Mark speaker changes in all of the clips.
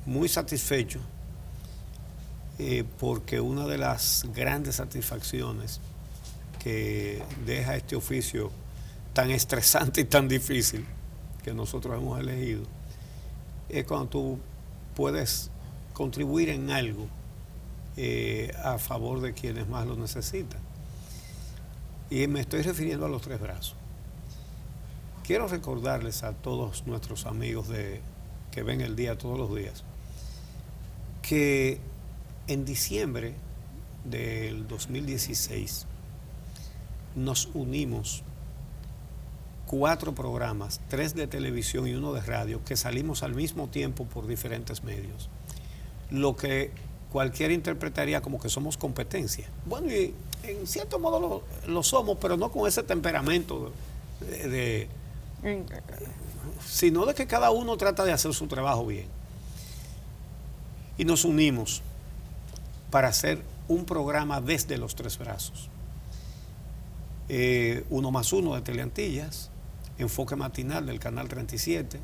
Speaker 1: Muy satisfecho porque una de las grandes satisfacciones que deja este oficio tan estresante y tan difícil que nosotros hemos elegido es cuando tú puedes contribuir en algo a favor de quienes más lo necesitan. Y me estoy refiriendo a los Tres Brazos. Quiero recordarles a todos nuestros amigos que ven el día todos los días que en diciembre del 2016 nos unimos 4 programas, 3 de televisión y 1 de radio, que salimos al mismo tiempo por diferentes medios. Lo que cualquiera interpretaría como que somos competencia. Bueno, y en cierto modo lo somos, pero no con ese temperamento sino de que cada uno trata de hacer su trabajo bien. Y nos unimos para hacer un programa desde los Tres Brazos. 1+1 de Teleantillas, Enfoque Matinal del Canal 37,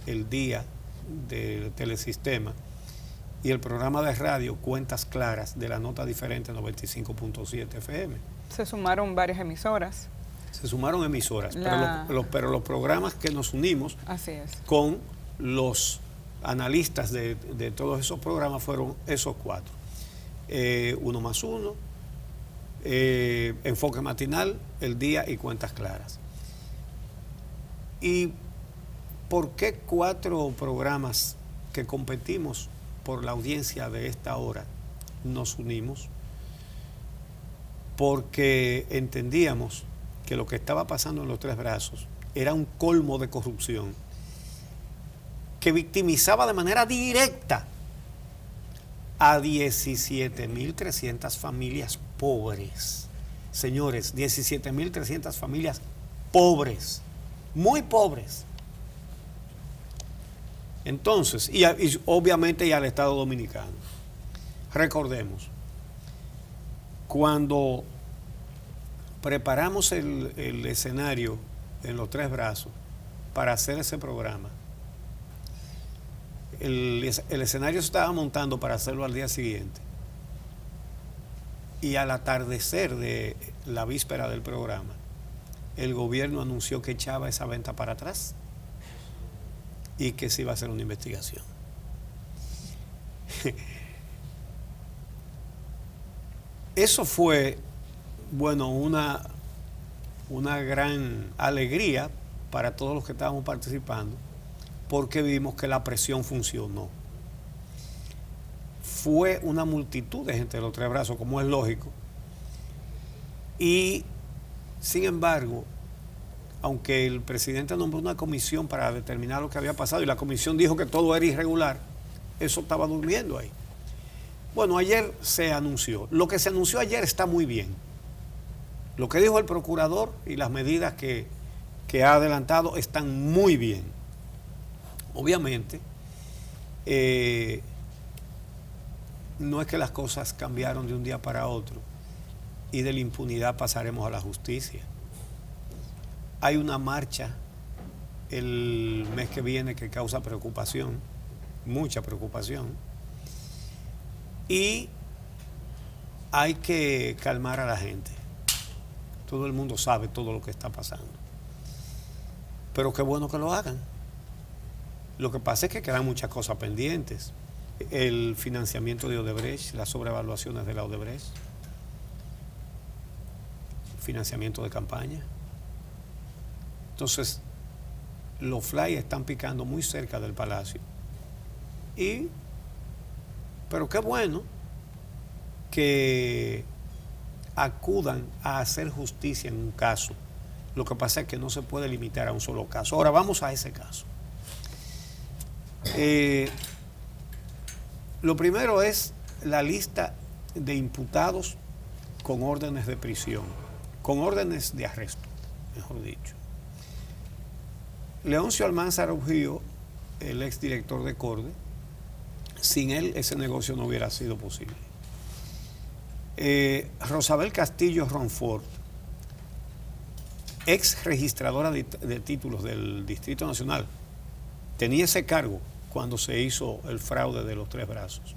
Speaker 1: El Día del Telesistema y el programa de radio Cuentas Claras de la Nota Diferente 95.7 FM.
Speaker 2: Se sumaron varias emisoras.
Speaker 1: Se sumaron emisoras, pero los programas que nos unimos
Speaker 2: Así es.
Speaker 1: con los analistas de todos esos programas fueron esos 4. 1+1, Enfoque Matinal, El Día y Cuentas Claras. ¿Y por qué 4 programas que competimos por la audiencia de esta hora nos unimos? Porque entendíamos que lo que estaba pasando en los Tres Brazos era un colmo de corrupción que victimizaba de manera directa a 17.300 familias pobres. Señores, 17.300 familias pobres, muy pobres. Entonces, y obviamente y al Estado Dominicano. Recordemos, cuando preparamos el escenario en los Tres Brazos para hacer ese programa, el escenario se estaba montando para hacerlo al día siguiente. Y al atardecer de la víspera del programa, el gobierno anunció que echaba esa venta para atrás y que se iba a hacer una investigación. Eso fue, bueno, una gran alegría para todos los que estábamos participando, porque vimos que la presión funcionó. Fue una multitud de gente de los Tres Brazos, como es lógico. Y, sin embargo, aunque el presidente nombró una comisión para determinar lo que había pasado y la comisión dijo que todo era irregular, eso estaba durmiendo ahí. Bueno, ayer se anunció. Lo que se anunció ayer está muy bien. Lo que dijo el procurador y las medidas que ha adelantado están muy bien. Obviamente, no es que las cosas cambiaron de un día para otro y de la impunidad pasaremos a la justicia. Hay una marcha el mes que viene que causa preocupación, mucha preocupación, y hay que calmar a la gente. Todo el mundo sabe todo lo que está pasando, pero qué bueno que lo hagan. Lo que pasa es que quedan muchas cosas pendientes. El financiamiento de Odebrecht, las sobrevaluaciones de la Odebrecht, financiamiento de campaña. Entonces, los flyers están picando muy cerca del Palacio. Pero qué bueno que acudan a hacer justicia en un caso. Lo que pasa es que no se puede limitar a un solo caso. Ahora vamos a ese caso. Lo primero es la lista de imputados con órdenes de prisión, con órdenes de arresto, mejor dicho. Leoncio Almanzar Ujío, el exdirector de Corde, sin él ese negocio no hubiera sido posible. Rosabel Castillo Ronfort, ex registradora de títulos del Distrito Nacional, tenía ese cargo cuando se hizo el fraude de los 3 brazos.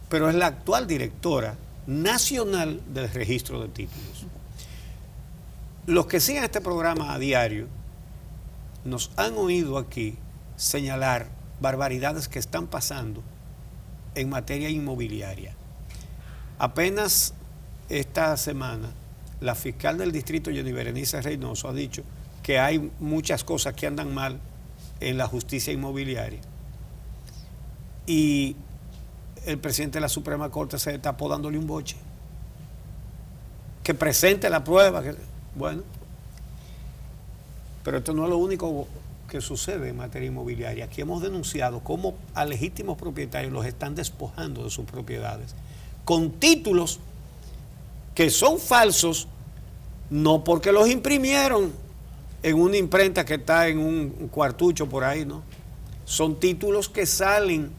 Speaker 1: Pero es la actual directora nacional del registro de títulos. Los que siguen este programa a diario nos han oído aquí señalar barbaridades que están pasando en materia inmobiliaria. Apenas esta semana, la fiscal del distrito, Jenny Berenice Reynoso, ha dicho que hay muchas cosas que andan mal en la justicia inmobiliaria. Y el presidente de la Suprema Corte se tapó dándole un boche. Que presente la prueba. Bueno, pero esto no es lo único que sucede en materia inmobiliaria. Aquí hemos denunciado cómo a legítimos propietarios los están despojando de sus propiedades con títulos que son falsos, no porque los imprimieron en una imprenta que está en un cuartucho por ahí, ¿no? Son títulos que salen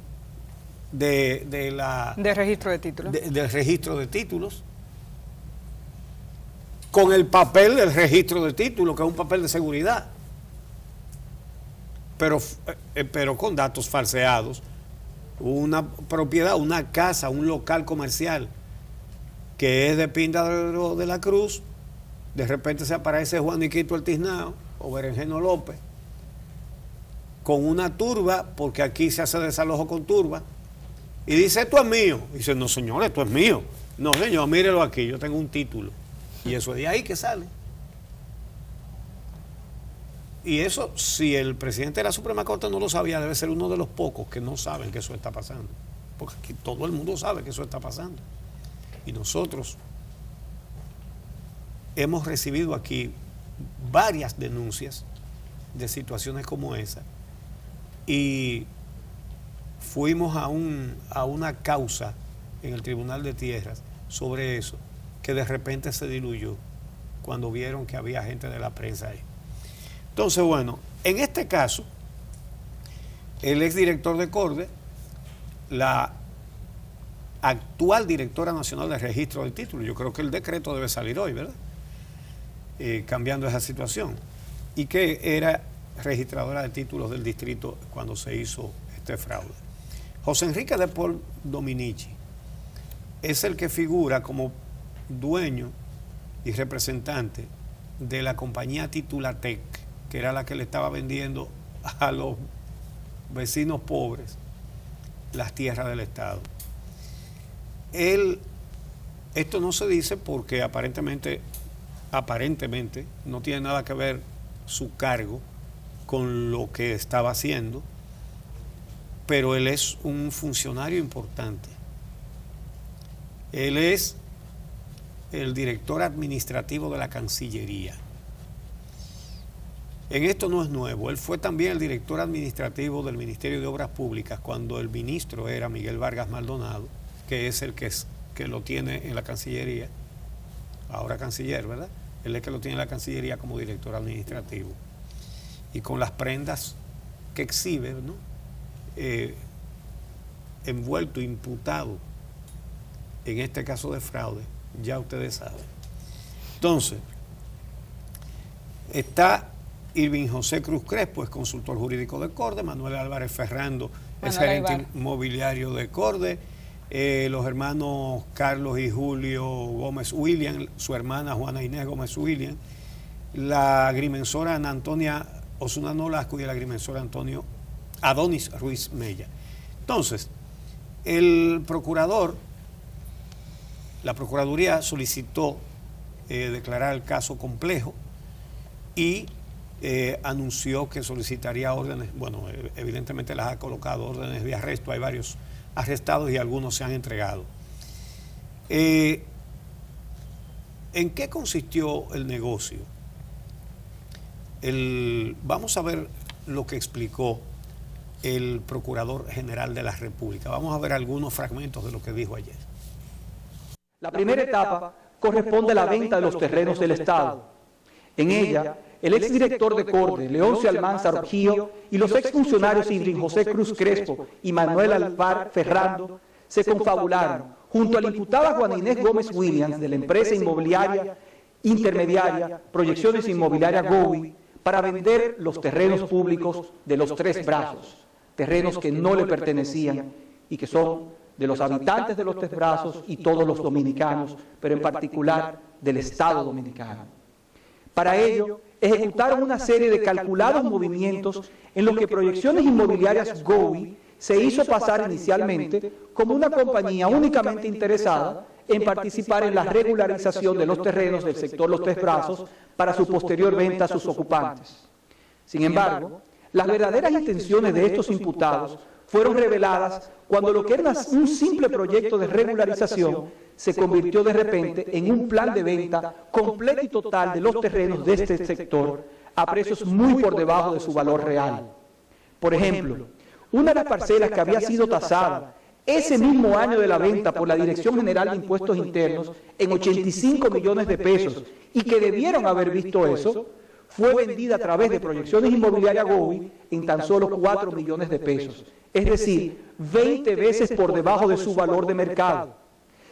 Speaker 1: de
Speaker 2: registro de títulos.
Speaker 1: Del registro de títulos, con el papel del registro de títulos, que es un papel de seguridad, pero con datos falseados. Una propiedad, una casa, un local comercial que es de Píndaro de la Cruz, de repente se aparece Juaniquito El Tiznao o Berenjeno López con una turba, porque aquí se hace desalojo con turba, y dice: esto es mío. Y dice: no, señor, esto es mío. No, señor, mírelo aquí, yo tengo un título. Y eso es de ahí que sale. Y eso, si el presidente de la Suprema Corte no lo sabía, debe ser uno de los pocos que no saben que eso está pasando. Porque aquí todo el mundo sabe que eso está pasando. Y nosotros hemos recibido aquí varias denuncias de situaciones como esa. Y fuimos a una causa en el Tribunal de Tierras sobre eso, que de repente se diluyó cuando vieron que había gente de la prensa ahí. Entonces, bueno, en este caso, el exdirector de CORDE, la actual directora nacional de registro de títulos, yo creo que el decreto debe salir hoy, ¿verdad? Cambiando esa situación, y que era registradora de títulos del distrito cuando se hizo este fraude. José Enrique de Paul Dominici es el que figura como dueño y representante de la compañía Titulatec, que era la que le estaba vendiendo a los vecinos pobres las tierras del Estado. Esto no se dice porque aparentemente no tiene nada que ver su cargo con lo que estaba haciendo, pero él es un funcionario importante. Él es el director administrativo de la Cancillería. En esto no es nuevo. Él fue también el director administrativo del Ministerio de Obras Públicas cuando el ministro era Miguel Vargas Maldonado, que es el que lo tiene en la Cancillería, ahora canciller, ¿verdad? Él es el que lo tiene en la Cancillería como director administrativo. Y con las prendas que exhibe, ¿no? Envuelto, imputado en este caso de fraude, ya ustedes saben. Entonces, está Irving José Cruz Crespo, es consultor jurídico de CORDE, Manuel Álvarez Ferrando es gerente inmobiliario de CORDE, los hermanos Carlos y Julio Gómez William, su hermana Juana Inés Gómez William, la agrimensora Ana Antonia Osuna Nolasco y el agrimensor Adonis Ruiz Mella. Entonces, la Procuraduría solicitó declarar el caso complejo y anunció que solicitaría órdenes, bueno, evidentemente las ha colocado, órdenes de arresto, hay varios arrestados y algunos se han entregado. ¿En qué consistió el negocio? Vamos a ver lo que explicó el Procurador General de la República. Vamos a ver algunos fragmentos de lo que dijo ayer.
Speaker 3: La primera etapa corresponde a la venta de los terrenos del Estado. En ella, el exdirector de CORDE, Leoncio Almanzar Orgío, y los exfuncionarios Irving José Cruz Crespo y Manuel Álvarez Ferrando se confabularon junto a la imputada Juana Inés Gómez Williams de la empresa inmobiliaria intermediaria Proyecciones Inmobiliarias GOWI para vender los terrenos públicos de los 3 brazos, terrenos que no le pertenecían y que son de los habitantes de los Tres Brazos y todos los dominicanos, pero en particular del Estado Dominicano. Para ello, ejecutaron una serie de calculados movimientos en los que Proyecciones Inmobiliarias GOWI se hizo pasar inicialmente como una compañía únicamente interesada en participar en la regularización de los terrenos del sector Los Tres Brazos para su posterior venta a sus ocupantes. Sin embargo, las verdaderas intenciones de estos imputados fueron reveladas cuando lo que era un simple proyecto de regularización se convirtió de repente en un plan de venta completo y total de los terrenos de este sector a precios muy por debajo de su valor real. Por ejemplo, una de las parcelas que había sido tasada ese mismo año de la venta por la Dirección General de Impuestos Internos en 85 millones de pesos y que debieron haber visto eso, fue vendida a través de Proyecciones Inmobiliarias GOWI en tan solo 4 millones de pesos, es decir, 20 veces por debajo de su valor de mercado.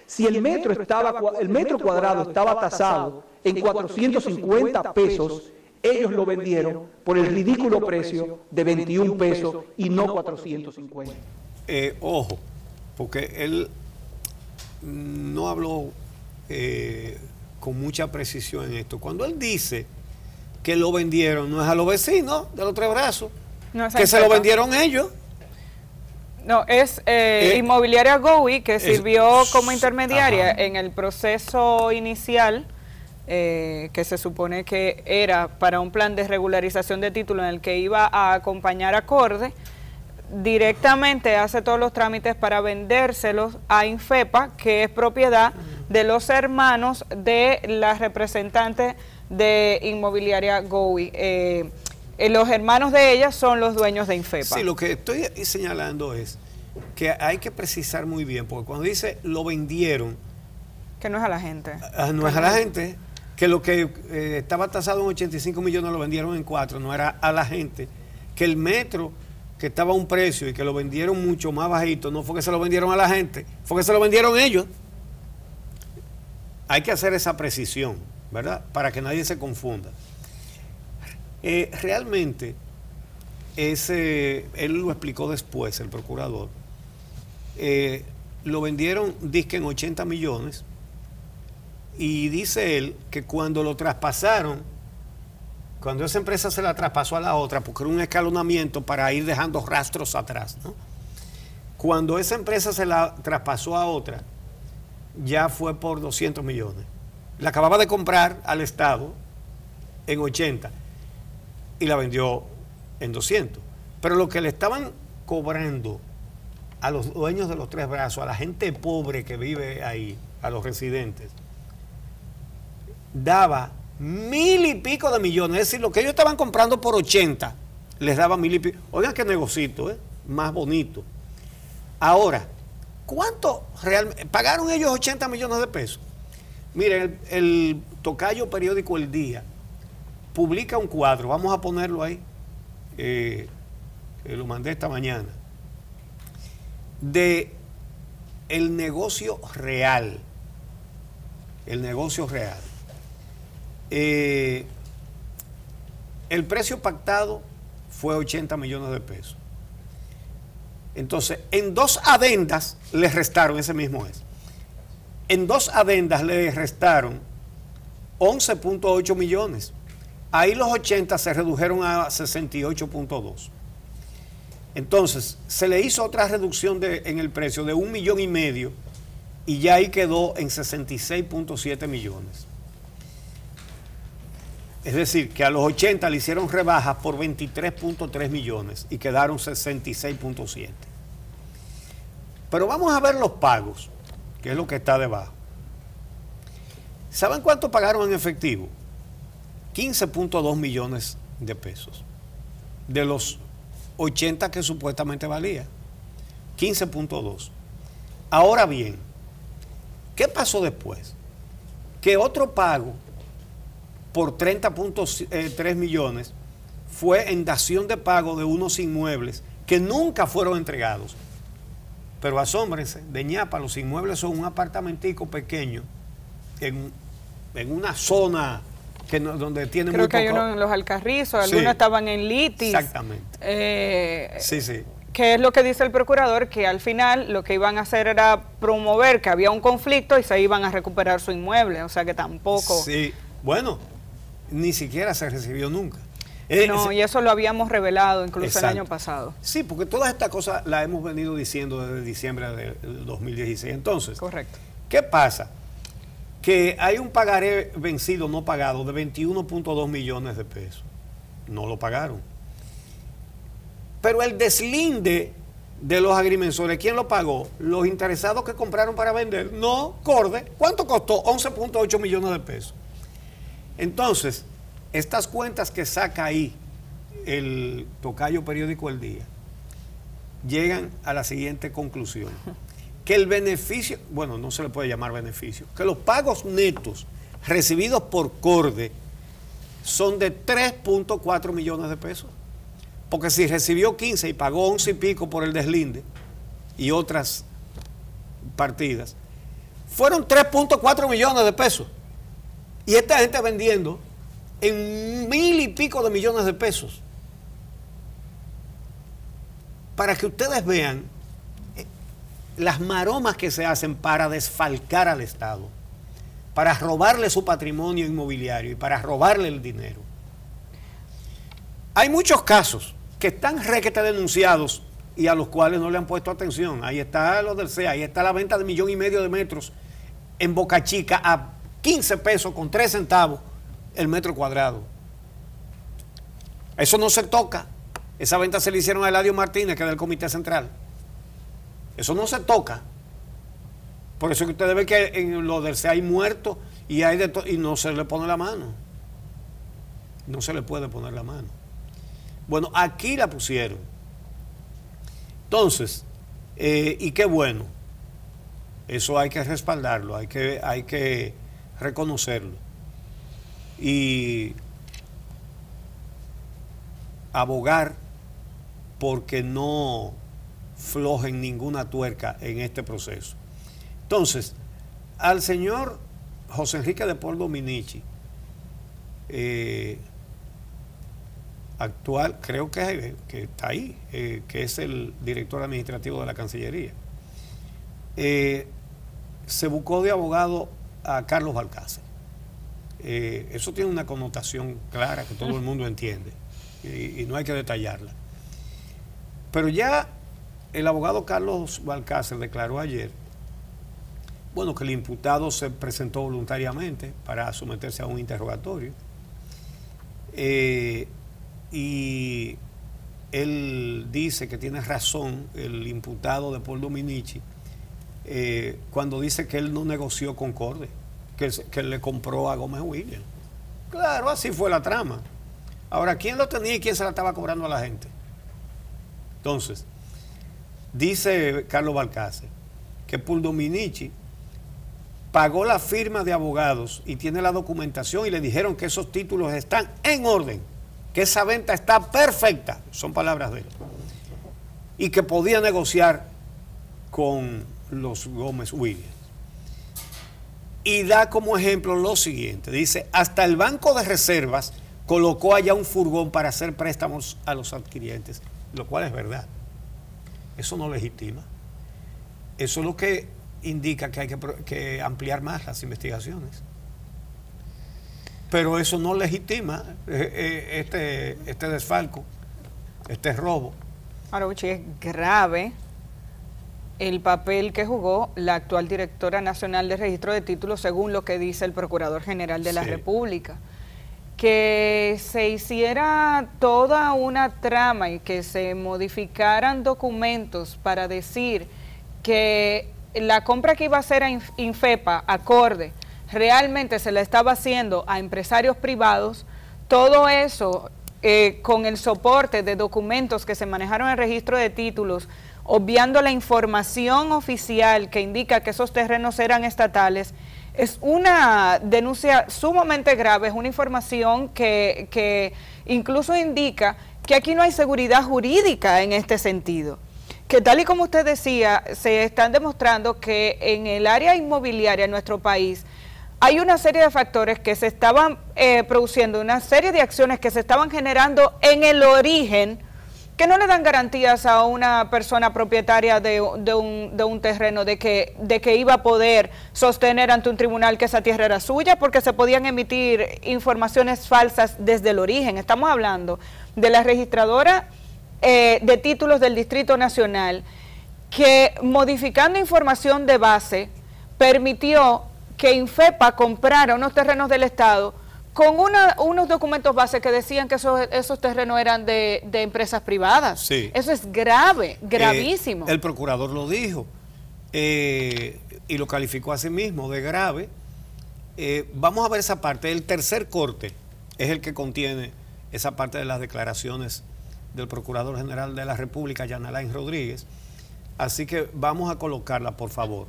Speaker 3: Si el metro cuadrado estaba tasado en 450 pesos, ellos lo vendieron por el ridículo precio de 21 pesos y no 450.
Speaker 1: Ojo, porque él no habló con mucha precisión en esto. Cuando él dice que lo vendieron, no es a los vecinos de Los Tres Brazos, no es que se lo vendieron ellos.
Speaker 2: No, es Inmobiliaria GOWI, que sirvió como intermediaria en el proceso inicial, que se supone que era para un plan de regularización de título en el que iba a acompañar a Corde. Directamente hace todos los trámites para vendérselos a Infepa, que es propiedad de los hermanos de la representante de Inmobiliaria GOWI. Los hermanos de ella son los dueños de Infepa.
Speaker 1: Sí, lo que estoy señalando es que hay que precisar muy bien, porque cuando dice lo vendieron...
Speaker 2: Que no es a la gente.
Speaker 1: No es a la gente, que lo que estaba tasado en 85 millones lo vendieron en 4, no era a la gente, que el metro que estaba a un precio y que lo vendieron mucho más bajito, no fue que se lo vendieron a la gente, fue que se lo vendieron ellos. Hay que hacer esa precisión, ¿verdad? Para que nadie se confunda. Realmente, él lo explicó después, el procurador, lo vendieron, dizque en 80 millones, y dice él que cuando lo traspasaron, cuando esa empresa se la traspasó a la otra, porque era un escalonamiento para ir dejando rastros atrás, ¿no? Cuando esa empresa se la traspasó a otra, ya fue por 200 millones. La acababa de comprar al Estado en 80 y la vendió en 200. Pero lo que le estaban cobrando a los dueños de Los Tres Brazos, a la gente pobre que vive ahí, a los residentes, daba 1000 y pico de millones. Es decir, lo que ellos estaban comprando por 80, les daba 1000 y pico. Oigan qué negocito, más bonito. Ahora, ¿cuánto realmente pagaron ellos? 80 millones de pesos. Miren, el tocayo periódico El Día publica un cuadro, vamos a ponerlo ahí, lo mandé esta mañana, de el negocio real. El negocio real. El precio pactado fue 80 millones de pesos. Entonces, en 2 adendas les restaron, ese mismo es. En 2 adendas les restaron 11.8 millones. Ahí los 80 se redujeron a 68.2. Entonces, se le hizo otra reducción en el precio de 1,5 millones y ya ahí quedó en 66.7 millones. Es decir, que a los 80 le hicieron rebajas por 23.3 millones y quedaron 66.7. Pero vamos a ver los pagos, que es lo que está debajo. ¿Saben cuánto pagaron en efectivo? 15.2 millones de pesos. De los 80 que supuestamente valía. 15.2. Ahora bien, ¿qué pasó después? Que otro pago por 30.3 millones fue en dación de pago de unos inmuebles que nunca fueron entregados. Pero asómbrense, de ñapa, los inmuebles son un apartamentico pequeño en una zona donde tiene
Speaker 2: Creo
Speaker 1: muy
Speaker 2: que
Speaker 1: poco...
Speaker 2: hay uno en Los Alcarrizos, algunos estaban en Litis.
Speaker 1: Exactamente. Sí.
Speaker 2: Que es lo que dice el procurador, que al final lo que iban a hacer era promover que había un conflicto y se iban a recuperar su inmueble, o sea que tampoco...
Speaker 1: Sí, bueno, ni siquiera se recibió nunca.
Speaker 2: No, y eso lo habíamos revelado incluso
Speaker 1: exacto.
Speaker 2: el año pasado.
Speaker 1: Sí, porque todas estas cosas las hemos venido diciendo desde diciembre del 2016. Entonces,
Speaker 2: correcto.
Speaker 1: ¿Qué pasa? Que hay un pagaré vencido no pagado de 21.2 millones de pesos. No lo pagaron. Pero el deslinde de los agrimensores, ¿quién lo pagó? Los interesados que compraron para vender. No, Corde. ¿Cuánto costó? 11.8 millones de pesos. Entonces, estas cuentas que saca ahí el tocayo periódico El Día, llegan a la siguiente conclusión. Que el beneficio, bueno, no se le puede llamar beneficio, que los pagos netos recibidos por Corde son de 3.4 millones de pesos. Porque si recibió 15 y pagó 11 y pico por el deslinde y otras partidas, fueron 3.4 millones de pesos. Y esta gente vendiendo en 1.000 y pico de millones de pesos. Para que ustedes vean las maromas que se hacen para desfalcar al Estado, para robarle su patrimonio inmobiliario y para robarle el dinero. Hay muchos casos que están requete denunciados y a los cuales no le han puesto atención. Ahí está lo del CEA, ahí está la venta de 1,5 millones de metros en Boca Chica a 15 pesos con 3 centavos el metro cuadrado. Eso no se toca. Esa venta se le hicieron a Eladio Martínez, que es del Comité Central. Eso no se toca. Por eso que ustedes ven que en lo del CEA hay muertos y hay y no se le pone la mano. No se le puede poner la mano. Bueno, aquí la pusieron. Entonces, y qué bueno, eso hay que respaldarlo, hay que reconocerlo. Y abogar porque no flojen ninguna tuerca en este proceso. Entonces, al señor José Enrique de Paul Dominici, actual, creo que está ahí, que es el director administrativo de la Cancillería, se buscó de abogado a Carlos Balcácer. Eso tiene una connotación clara que todo el mundo entiende y no hay que detallarla. Pero ya el abogado Carlos Balcácer declaró ayer, bueno, que el imputado se presentó voluntariamente para someterse a un interrogatorio. Y él dice que tiene razón el imputado de Paul Dominici cuando dice que él no negoció con Corde, que él le compró a Gómez Williams. Claro, así fue la trama. Ahora, ¿quién lo tenía y quién se la estaba cobrando a la gente? Entonces, dice Carlos Balcácer que Paul Dominici pagó la firma de abogados y tiene la documentación y le dijeron que esos títulos están en orden, que esa venta está perfecta, son palabras de él, y que podía negociar con los Gómez Williams. Y da como ejemplo lo siguiente, dice, hasta el Banco de Reservas colocó allá un furgón para hacer préstamos a los adquirientes, lo cual es verdad. Eso no legitima. Eso es lo que indica que hay que ampliar más las investigaciones. Pero eso no legitima este desfalco, este robo.
Speaker 2: Ahora, Uchi, es grave el papel que jugó la actual directora nacional de registro de títulos, según lo que dice el Procurador General de la República. Que se hiciera toda una trama y que se modificaran documentos para decir que la compra que iba a hacer a Infepa, a Corde, realmente se la estaba haciendo a empresarios privados, todo eso con el soporte de documentos que se manejaron en el registro de títulos, obviando la información oficial que indica que esos terrenos eran estatales, es una denuncia sumamente grave, es una información que incluso indica que aquí no hay seguridad jurídica en este sentido. Que tal y como usted decía, se están demostrando que en el área inmobiliaria en nuestro país hay una serie de factores que se estaban produciendo, una serie de acciones que se estaban generando en el origen que no le dan garantías a una persona propietaria de un terreno de que iba a poder sostener ante un tribunal que esa tierra era suya, porque se podían emitir informaciones falsas desde el origen. Estamos hablando de la registradora de títulos del Distrito Nacional, que modificando información de base permitió que Infepa comprara unos terrenos del Estado con unos documentos base que decían que esos terrenos eran de empresas privadas.
Speaker 1: Sí.
Speaker 2: Eso es grave, gravísimo.
Speaker 1: El procurador lo dijo y lo calificó a sí mismo de grave. Vamos a ver esa parte. El tercer corte es el que contiene esa parte de las declaraciones del Procurador General de la República, Jan Alain Rodríguez. Así que vamos a colocarla, por favor,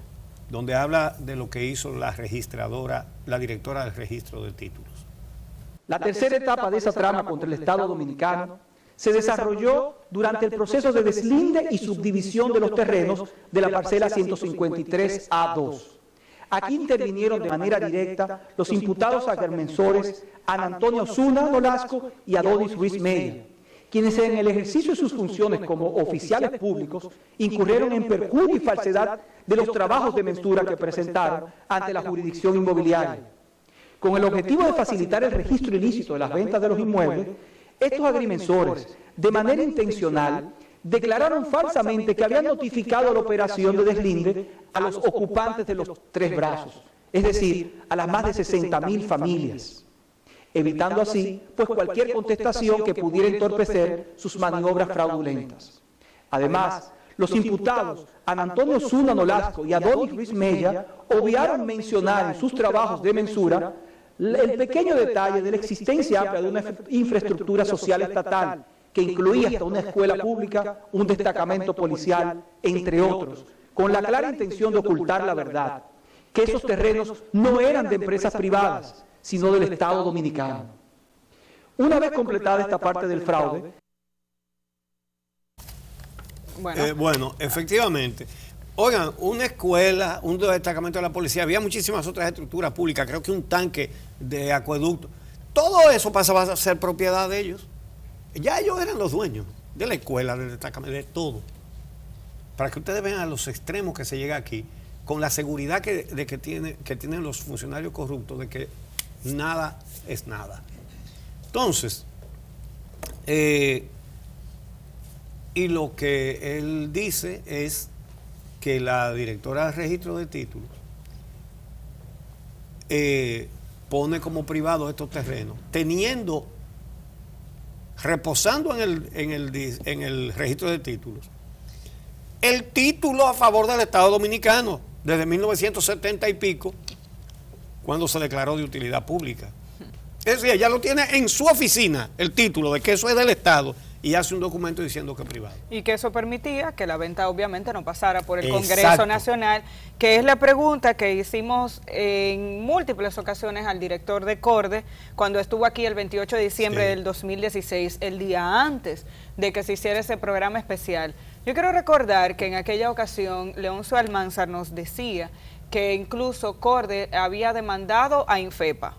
Speaker 1: donde habla de lo que hizo la registradora, la directora del registro de títulos.
Speaker 3: La tercera etapa de esa trama contra el Estado Dominicano se desarrolló durante el proceso de deslinde y subdivisión de los terrenos de la parcela 153A2. Aquí intervinieron de manera directa los imputados agrimensores Ana Antonia Osuna Nolasco y Adonis Ruiz Mella, quienes en el ejercicio de sus funciones como oficiales públicos incurrieron en perjurio y falsedad de los trabajos de mensura que presentaron ante la jurisdicción inmobiliaria. Con el objetivo de facilitar el registro ilícito de las ventas de los inmuebles, estos agrimensores, de manera intencional, declararon falsamente que habían notificado la operación de deslinde a los ocupantes de los 3 brazos, es decir, a las más de 60.000 familias, evitando así pues cualquier contestación que pudiera entorpecer sus maniobras fraudulentas. Además, los imputados Ana Antonia Osuna Nolasco y Adonis Ruiz Mella obviaron mencionar en sus trabajos de mensura el pequeño detalle de la existencia amplia de una infraestructura social estatal que incluía hasta una escuela pública, un destacamento policial, entre otros, con la clara intención de ocultar la verdad, que esos terrenos no eran de empresas privadas, sino del Estado Dominicano. Una vez completada esta parte del fraude...
Speaker 1: Bueno, efectivamente. Oigan, una escuela, un destacamento de la policía, había muchísimas otras estructuras públicas, creo que un tanque de acueducto. Todo eso pasaba a ser propiedad de ellos. Ya ellos eran los dueños de la escuela, del destacamento, de todo. Para que ustedes vean a los extremos que se llega aquí, con la seguridad que tienen los funcionarios corruptos, de que nada es nada. Entonces, y lo que él dice es que la directora de registro de títulos pone como privado estos terrenos, reposando en el registro de títulos, el título a favor del Estado Dominicano desde 1970 y pico, cuando se declaró de utilidad pública. Es decir, ella lo tiene en su oficina, el título de que eso es del Estado, y hace un documento diciendo que es privado.
Speaker 2: Y que eso permitía que la venta obviamente no pasara por el Congreso
Speaker 1: Exacto.
Speaker 2: Nacional, que es la pregunta que hicimos en múltiples ocasiones al director de CORDE cuando estuvo aquí el 28 de diciembre del 2016, el día antes de que se hiciera ese programa especial. Yo quiero recordar que en aquella ocasión Leoncio Almanzar nos decía que incluso CORDE había demandado a Infepa.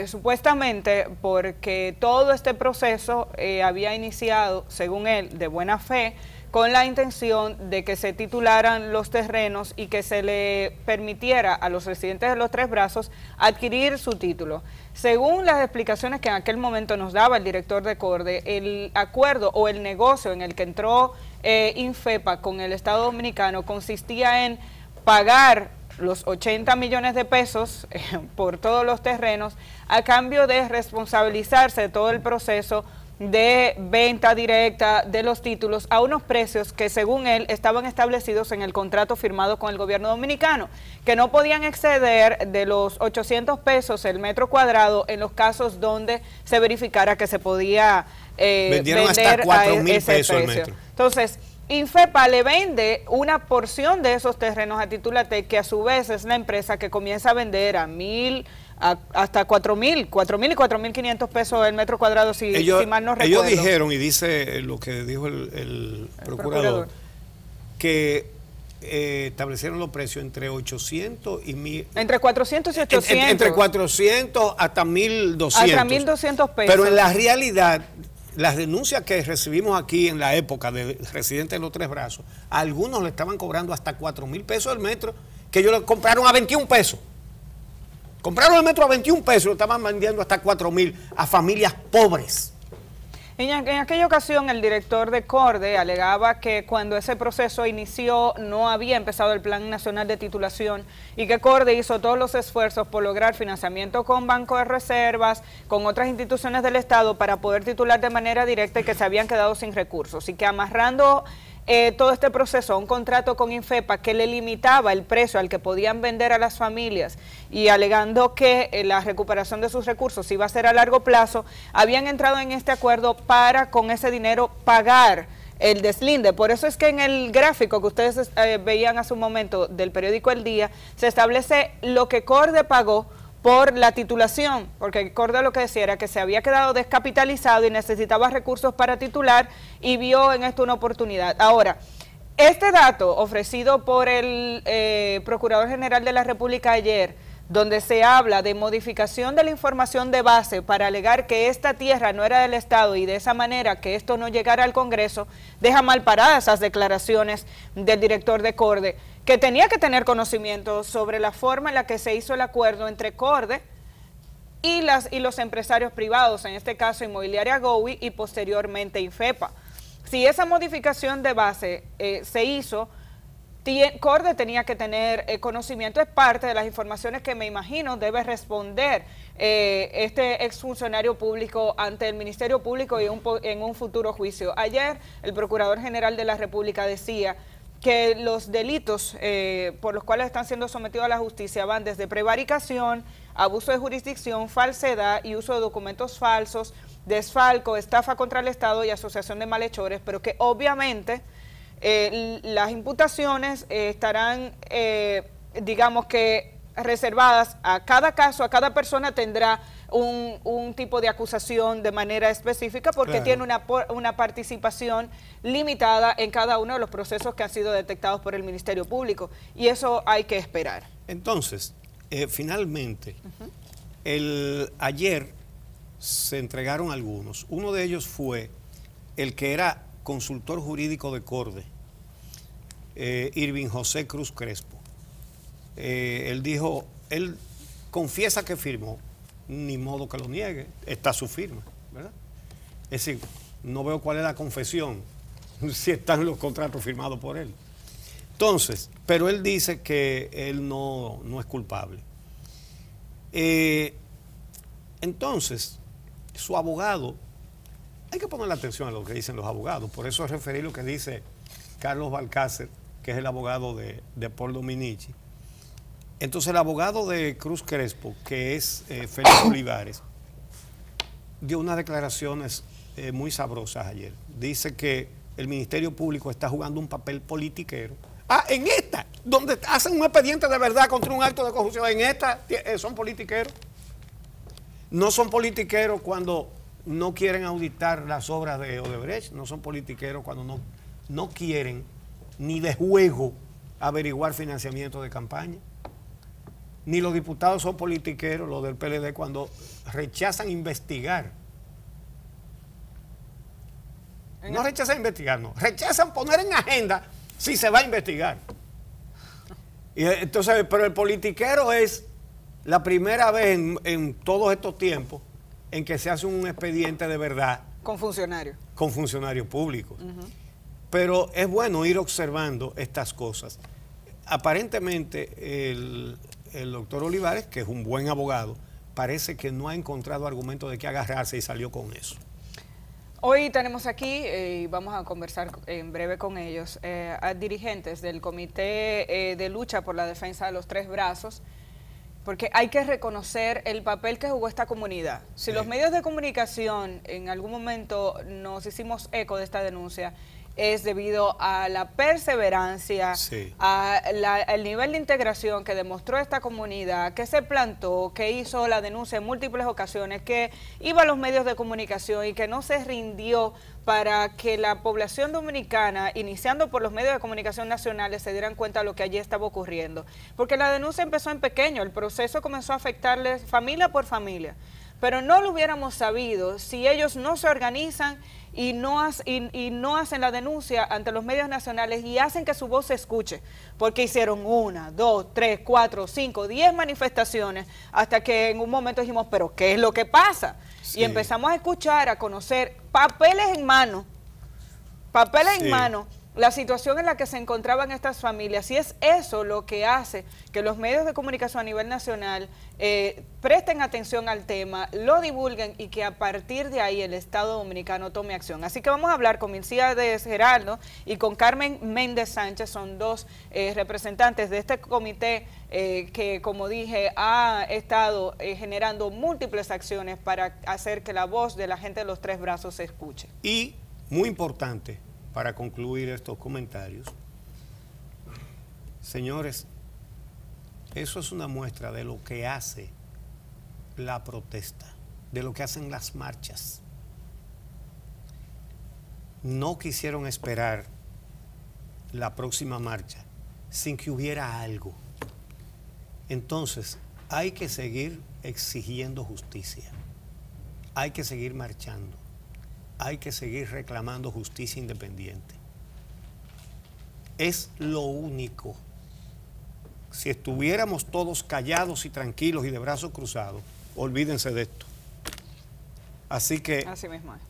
Speaker 2: Supuestamente porque todo este proceso había iniciado, según él, de buena fe, con la intención de que se titularan los terrenos y que se le permitiera a los residentes de los 3 brazos adquirir su título. Según las explicaciones que en aquel momento nos daba el director de CORDE, el acuerdo o el negocio en el que entró Infepa con el Estado Dominicano consistía en pagar los 80 millones de pesos por todos los terrenos a cambio de responsabilizarse de todo el proceso de venta directa de los títulos a unos precios que según él estaban establecidos en el contrato firmado con el gobierno dominicano, que no podían exceder de los 800 pesos el metro cuadrado en los casos donde se verificara que se podía
Speaker 1: vendieron
Speaker 2: vender
Speaker 1: hasta 4.000
Speaker 2: ese
Speaker 1: pesos el
Speaker 2: precio.
Speaker 1: metro.
Speaker 2: Entonces, Infepa le vende una porción de esos terrenos a Titulatec, que a su vez es la empresa que comienza a vender a 1.000 hasta 4.000 y 4.500 pesos el metro cuadrado, si mal no recuerdo.
Speaker 1: Ellos dijeron, y dice lo que dijo el procurador, que establecieron los precios entre 800 y 1.000.
Speaker 2: Entre 400 y 800.
Speaker 1: Entre 400 hasta 1.200.
Speaker 2: Hasta 1.200 pesos.
Speaker 1: Pero en la realidad, las denuncias que recibimos aquí en la época de Residentes de los Tres Brazos, a algunos le estaban cobrando hasta 4,000 pesos el metro, que ellos lo compraron a 21 pesos. Compraron el metro a 21 pesos, lo estaban vendiendo hasta 4,000 a familias pobres.
Speaker 2: En aquella ocasión el director de CORDE alegaba que cuando ese proceso inició no había empezado el Plan Nacional de Titulación y que CORDE hizo todos los esfuerzos por lograr financiamiento con Banco de Reservas, con otras instituciones del Estado para poder titular de manera directa y que se habían quedado sin recursos y que amarrando todo este proceso a un contrato con Infepa que le limitaba el precio al que podían vender a las familias y alegando que la recuperación de sus recursos iba a ser a largo plazo, habían entrado en este acuerdo para con ese dinero pagar el deslinde. Por eso es que en el gráfico que ustedes veían hace un momento del periódico El Día, se establece lo que CORDE pagó por la titulación, porque CORDE lo que decía era que se había quedado descapitalizado y necesitaba recursos para titular y vio en esto una oportunidad. Ahora, este dato ofrecido por el Procurador General de la República ayer, donde se habla de modificación de la información de base para alegar que esta tierra no era del Estado y de esa manera que esto no llegara al Congreso, deja mal paradas esas declaraciones del director de CORDE, que tenía que tener conocimiento sobre la forma en la que se hizo el acuerdo entre CORDE y los empresarios privados, en este caso Inmobiliaria GOWI y posteriormente Infepa. Si esa modificación de base se hizo, CORDE tenía que tener conocimiento, es parte de las informaciones que me imagino debe responder este exfuncionario público ante el Ministerio Público y en un futuro juicio. Ayer el Procurador General de la República decía que los delitos por los cuales están siendo sometidos a la justicia van desde prevaricación, abuso de jurisdicción, falsedad y uso de documentos falsos, desfalco, estafa contra el Estado y asociación de malhechores, pero que obviamente las imputaciones estarán, digamos que reservadas a cada caso, a cada persona tendrá un tipo de acusación de manera específica porque tiene una participación limitada en cada uno de los procesos que han sido detectados por el Ministerio Público y eso hay que esperar.
Speaker 1: Entonces, finalmente, ayer se entregaron algunos. Uno de ellos fue el que era consultor jurídico de CORDE, Irving José Cruz Crespo. Él dijo, él confiesa que firmó, ni modo que lo niegue, está su firma, ¿verdad? Es decir, no veo cuál es la confesión, si están los contratos firmados por él. Entonces, pero él dice que él no es culpable. Entonces, su abogado, hay que poner atención a lo que dicen los abogados, por eso referí lo que dice Carlos Balcácer, que es el abogado de Paul Dominici. Entonces el abogado de Cruz Crespo, que es Félix Olivares, dio unas declaraciones muy sabrosas ayer. Dice que el Ministerio Público está jugando un papel politiquero. En esta, donde hacen un expediente de verdad contra un acto de corrupción, en esta son politiqueros. No son politiqueros cuando no quieren auditar las obras de Odebrecht, no son politiqueros cuando no quieren ni de juego averiguar financiamiento de campaña. Ni los diputados son politiqueros, los del PLD, cuando rechazan investigar. No rechazan investigar, no. Rechazan poner en agenda si se va a investigar. Y entonces, pero el politiquero es la primera vez en todos estos tiempos en que se hace un expediente de verdad.
Speaker 2: Con funcionarios.
Speaker 1: Con funcionarios públicos. Pero es bueno ir observando estas cosas. Aparentemente, el doctor Olivares, que es un buen abogado, parece que no ha encontrado argumentos de qué agarrarse y salió con eso.
Speaker 2: Hoy tenemos aquí, y vamos a conversar en breve con ellos, a dirigentes del Comité de Lucha por la Defensa de los Tres Brazos, porque hay que reconocer el papel que jugó esta comunidad. Si los medios de comunicación en algún momento nos hicimos eco de esta denuncia, es debido a la perseverancia, al nivel de integración que demostró esta comunidad, que se plantó, que hizo la denuncia en múltiples ocasiones, que iba a los medios de comunicación y que no se rindió para que la población dominicana, iniciando por los medios de comunicación nacionales, se dieran cuenta de lo que allí estaba ocurriendo. Porque la denuncia empezó en pequeño, el proceso comenzó a afectarles familia por familia. pero no lo hubiéramos sabido si ellos no se organizan y no hacen la denuncia ante los medios nacionales y hacen que su voz se escuche, porque hicieron 1, 2, 3, 4, 5, 10 manifestaciones, hasta que en un momento dijimos, pero ¿qué es lo que pasa? Sí. Y empezamos a escuchar, a conocer, papeles en mano, la situación en la que se encontraban estas familias, y es eso lo que hace que los medios de comunicación a nivel nacional presten atención al tema, lo divulguen y que a partir de ahí el Estado Dominicano tome acción. Así que vamos a hablar con Milcíades Geraldo y con Carmen Méndez Sánchez, son dos representantes de este comité que, como dije, ha estado generando múltiples acciones para hacer que la voz de la gente de los Tres Brazos se escuche.
Speaker 1: Y, muy importante, para concluir estos comentarios, señores, eso es una muestra de lo que hace la protesta, de lo que hacen las marchas. No quisieron esperar la próxima marcha sin que hubiera algo. Entonces, hay que seguir exigiendo justicia, hay que seguir marchando, hay que seguir reclamando justicia independiente. Es lo único. Si estuviéramos todos callados y tranquilos y de brazos cruzados, olvídense de esto. Así que
Speaker 2: así mismo es.